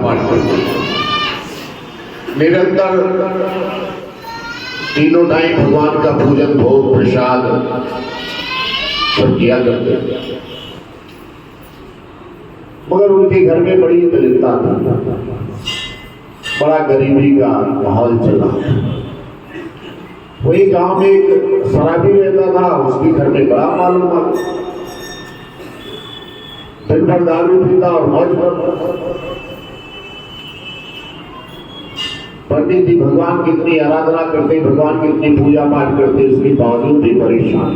पाठ करते हैं, निरंतर तीनों टाइम भगवान का पूजन भोग प्रसाद सब किया करते हैं। मगर उनके घर में बड़ी दरिद्रता थी, बड़ा गरीबी का माहौल चल रहा था। वही गांव में एक शराबी रहता था, उसके घर में बड़ा मालूम था, दिन भर दारू पीता और मौज करता। पंडित जी भगवान की इतनी आराधना करते, भगवान की इतनी पूजा पाठ करते, उसके बावजूद भी परेशान।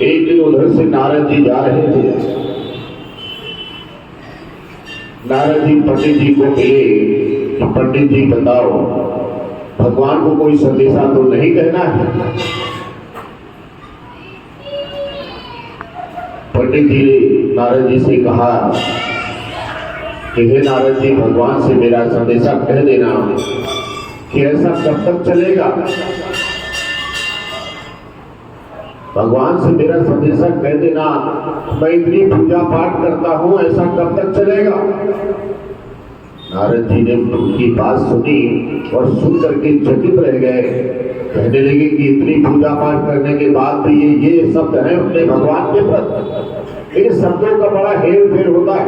एक दिन उधर से नारद जी जा रहे थे। नारद जी पंडित जी को मिले कि पंडित जी बताओ, भगवान को कोई संदेशा तो नहीं कहना है? पंडित जी ने नारद जी से कहा कि हे नारद जी, भगवान से मेरा संदेशा कह देना कि ऐसा कब तक चलेगा? भगवान से मेरा संदेशा कह देना, मैं इतनी पूजा पाठ करता हूं, ऐसा कब तक चलेगा? नारद जी ने उनकी बात सुनी और सुन करके चकित रह गए। कहने लगे कि इतनी पूजा पाठ करने के बाद भी ये शब्द है अपने भगवान के प्रति, इन शब्दों का बड़ा हेर फेर होता है।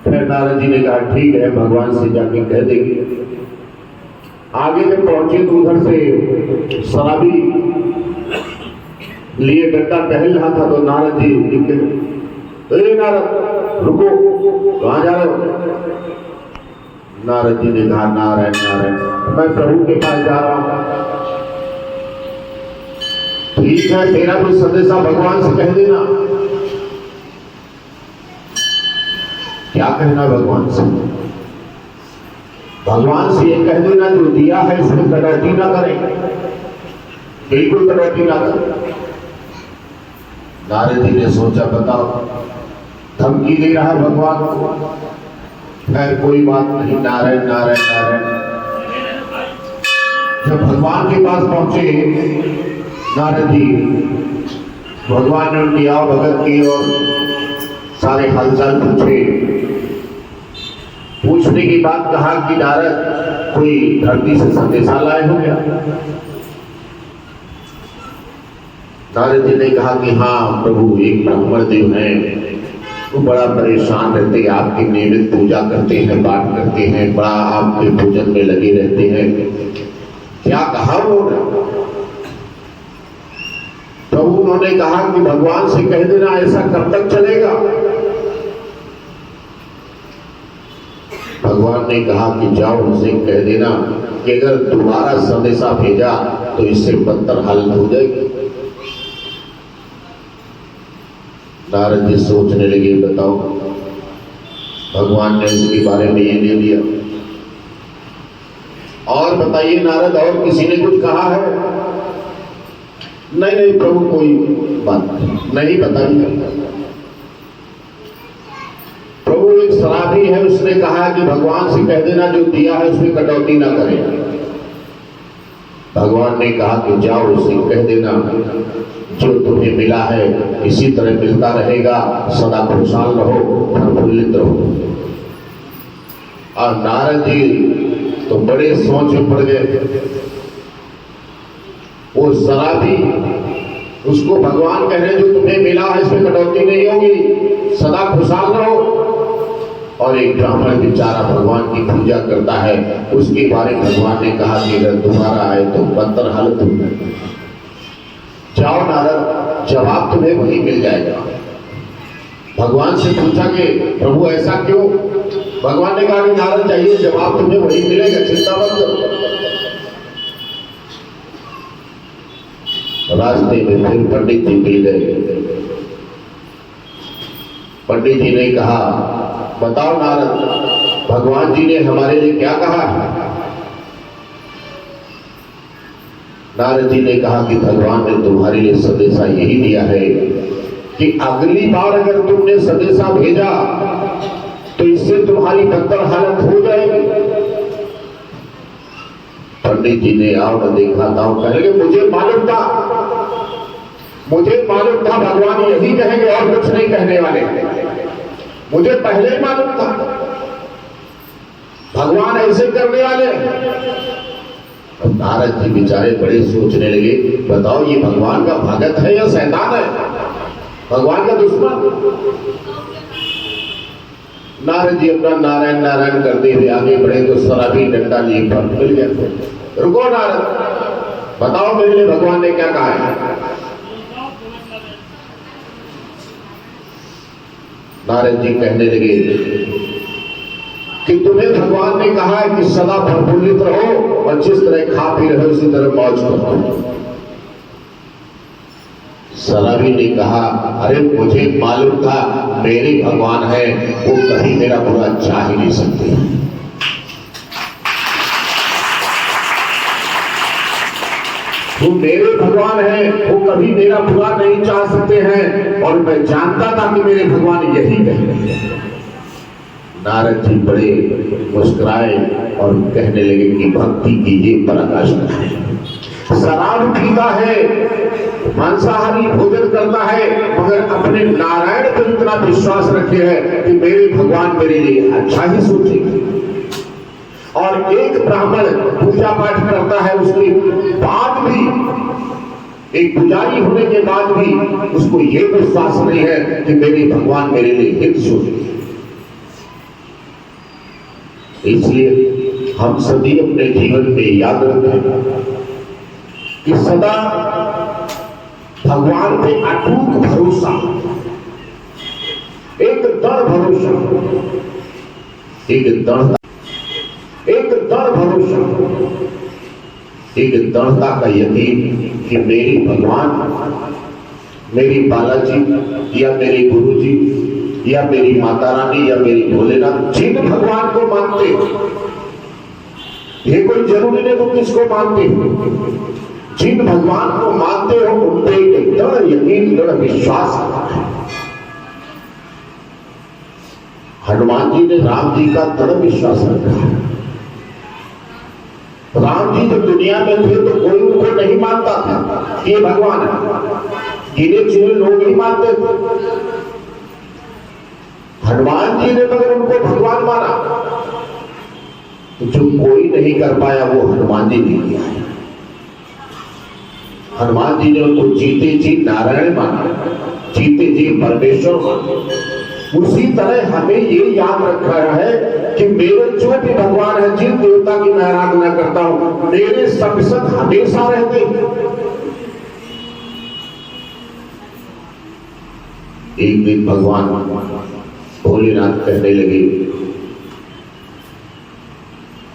फिर नारद जी ने कहा ठीक है, भगवान से जाके कह देंगे। आगे जब पहुंचे तो उधर से शराबी लिए डंडा टहल रहा था, तो नारद जी नारद रुको, कहां जा रहे हो? नारद जी ने कहा नारायण नारायण, मैं प्रभु के पास जा रहा हूं। ठीक है, तेरा कोई संदेशा भगवान से कह देना। क्या कहना भगवान से? भगवान से ये कह देना जो दिया है इसमें कटौती ना करें, बिल्कुल कटौती ना करें। नारद जी ने सोचा बताओ, धमकी दे रहा भगवान को। खैर कोई बात नहीं, नारायण नारायण नारायण। जब भगवान के पास पहुंचे नारद जी, भगवान ने उनकी आओ भगत की और सारे हालचाल पूछे। पूछने की बात कहा कि नारद कोई धरती से संदेशा लाए हो क्या? नारद जी ने कहा कि हाँ प्रभु, एक ब्राह्मण देव हैं, वो बड़ा परेशान रहते हैं, आपकी नियमित पूजा करते हैं, पाठ करते हैं, बड़ा आपके पूजन में लगे रहते हैं। क्या कहा उन्होंने? तो उन्होंने कहा कि भगवान से कह देना, ऐसा कब तक चलेगा? भगवान ने कहा कि जाओ उनसे कह देना कि अगर दोबारा संदेशा भेजा तो इससे बदतर हालत हो जाएगी। नारद जी सोचने लगे, बताओ भगवान ने उसके बारे में ये दे दिया, और बताइए नारद, और किसी ने कुछ कहा है? नहीं नहीं प्रभु, कोई बात नहीं बताइए। प्रभु एक शराबी है, उसने कहा कि भगवान से कह देना जो दिया है उसमें कटौती ना करें। भगवान ने कहा कि जाओ उसे कह देना जो तुम्हें मिला है इसी तरह मिलता रहेगा, सदा खुशहाल रहो, प्रफुल्लित रहो। और नारद जी तो बड़े सोच में पड़ गए। वो शराबी, उसको भगवान कह रहे जो तुम्हें मिला है इसमें कटौती नहीं होगी, सदा खुशहाल रहो। और एक ब्राह्मण बेचारा भगवान की पूजा करता है, उसके बारे में भगवान ने कहा कि अगर दोबारा आए तो बदतर हालत हो जाए। जाओ नारद, जवाब तुम्हें वही मिल जाएगा। भगवान से पूछा कि प्रभु ऐसा क्यों? भगवान ने कहा कि नारद चाहिए जवाब तुम्हें वही मिलेगा, चिंता मत करो। रास्ते में फिर पंडित जी मिल गए। पंडित जी ने कहा बताओ नारद, भगवान जी ने हमारे लिए क्या कहा है? नारद जी ने कहा कि भगवान ने तुम्हारे लिए संदेशा यही दिया है कि अगली बार अगर तुमने संदेशा भेजा तो इससे तुम्हारी बदतर हालत हो जाएगी। पंडित जी ने आओ देखा था, कहने लगे मुझे मालूम था भगवान यही कहने वाले, मुझे पहले ही मालूम था भगवान ऐसे करने वाले। और नारद जी बेचारे बड़े सोचने लगे, बताओ ये भगवान का भगत है या शैतान है, भगवान का दुश्मन। नारद जी अपना नारायण नारायण करते हुए आगे बढ़े तो शराबी डंडा लिए पर मिल गया। रुको नारद, बताओ मेरे लिए भगवान ने क्या कहा है। नारद जी कहने लगे कि तुम्हें भगवान ने कहा है कि सदा प्रफुल्लित रहो और जिस तरह खा पी रहे हो उसी तरह मौज करो। शराबी ने कहा, अरे मुझे मालूम था मेरे भगवान है, वो कभी मेरा बुरा चाह ही नहीं सकते। वो मेरे भगवान है, वो कभी मेरा बुरा नहीं चाह सकते हैं, और मैं जानता था कि मेरे भगवान यही कहेंगे। नारद जी बड़े मुस्कुराए और कहने लगे कि भक्ति की ये पराकाष्ठा है। शराब पीता है, मांसाहारी भोजन करता है, मगर अपने नारायण पर इतना विश्वास रखे है कि मेरे भगवान मेरे लिए अच्छा ही सोचेंगे। और एक ब्राह्मण पूजा पाठ करता है, उसके बाद भी, एक पुजारी होने के बाद भी उसको ये विश्वास नहीं है कि मेरे भगवान मेरे लिए हित सोचेंगे। इसलिए हम सभी अपने जीवन में याद रखें कि सदा भगवान पे अटूट भरोसा, एक दृढ़ भरोसा, एक दृढ़ता, एक दृढ़ भरोसा, एक दृढ़ता का यकीन कि मेरी भगवान, मेरी बालाजी या मेरे गुरुजी या मेरी माता रानी या मेरी भोलेनाथ, जिन भगवान को मानते हो, ये कोई जरूरी नहीं तुम किसको मानते हो, जिन भगवान को मानते हो उन पे एक दृढ़ यकीन, दृढ़ विश्वास है। हनुमान जी ने राम जी का दृढ़ विश्वास रखा। राम जी जब दुनिया में थे तो कोई उनको नहीं मानता था कि ये भगवान है, गिने चुने लोग ही मानते थे। हनुमान जी ने मगर उनको भगवान माना, तो जो कोई नहीं कर पाया वो हनुमान जी ने किया है। हनुमान जी ने उनको जीते जी नारायण माना, जीते जी परमेश्वर माना। उसी तरह हमें ये याद रखा है कि मेरे जो भी भगवान है, जिन देवता की मैं आराधना करता हूं, मेरे सब संग हमेशा रहते। एक दिन भगवान भोलेनाथ कहने लगे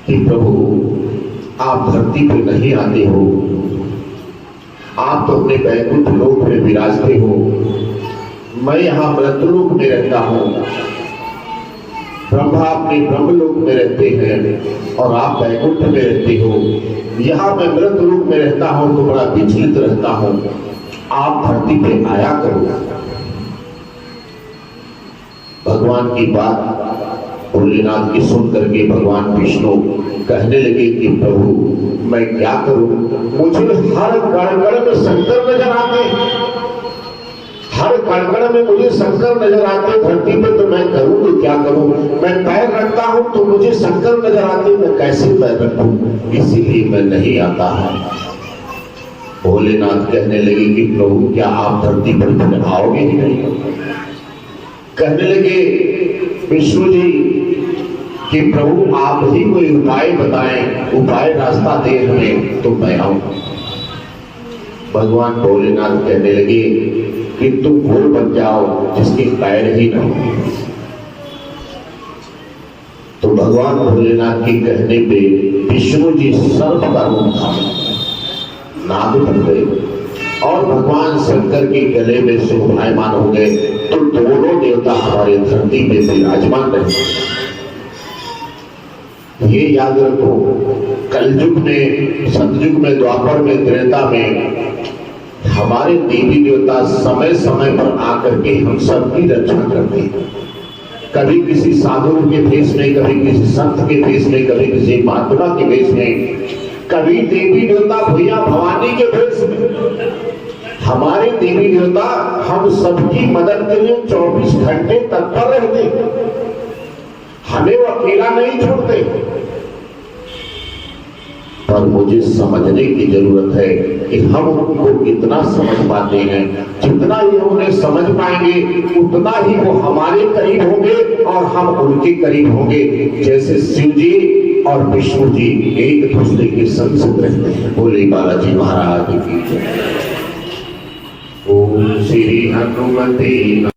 कि प्रभु आप धरती पे नहीं आते हो, आप तो अपने वैकुंठ लोक में विराजते हो, मैं यहां मृतलोक में रहता हूं। ब्रह्मा अपने ब्रह्मलोक में रहते हैं और आप वैकुंठ में रहते हो, यहां मैं मृतलोक में रहता हूं तो बड़ा विचलित रहता हूं, आप धरती पे आया करो। भगवान की बात भोलेनाथ की सुन करके भगवान विष्णु कहने लगे कि प्रभु मैं क्या करूं, मुझे हर कण में शंकर नजर आते, हर कण में मुझे शंकर नजर आते, धरती पे तो मैं करूं तो क्या करूं, मैं पैर रखता हूं तो मुझे शंकर नजर आते, मैं कैसे पैर रखूं, इसीलिए मैं नहीं आता है। भोलेनाथ कहने लगे कि प्रभु क्या आप धरती पर आओगे ही नहीं। कहने लगे विष्णु जी कि प्रभु आप ही कोई उपाय बताएं, उपाय रास्ता दे हमें तो मैं आऊं। भगवान भोलेनाथ कहने लगे कि तुम घोड़ बन जाओ जिसके पैर ही न हो। तो भगवान भोलेनाथ के कहने पे विष्णु जी सर्प का रूप धारण नाग बन गए और भगवान शंकर के गले में शोभायमान हो गए। तो दोनों देवता हमारे धरती में विराजमान रहे। ये याद रखो, कलयुग में, सतयुग में, द्वापर में, त्रेता में हमारे देवी देवता समय समय पर आकर के हम सबकी रक्षा करते हैं। कभी किसी साधु के भेष में, कभी किसी संत के भेष में, कभी किसी महात्मा के भेष में, कभी देवी देवता भैया भवानी के भेष में, हमारे देवी देवता हम सबकी मदद के लिए 24 घंटे तत्पर रहते, हमें वो अकेला नहीं छोड़ते। पर मुझे समझने की जरूरत है कि हम उनको इतना समझ पाते हैं, जितना ही हम उन्हें समझ पाएंगे उतना ही वो हमारे करीब होंगे और हम उनके करीब होंगे। जैसे शिव जी और विष्णु जी एक दूसरे के संग संग रहते हैं। बोले बालाजी महाराज की जय। ओम श्री हनुमते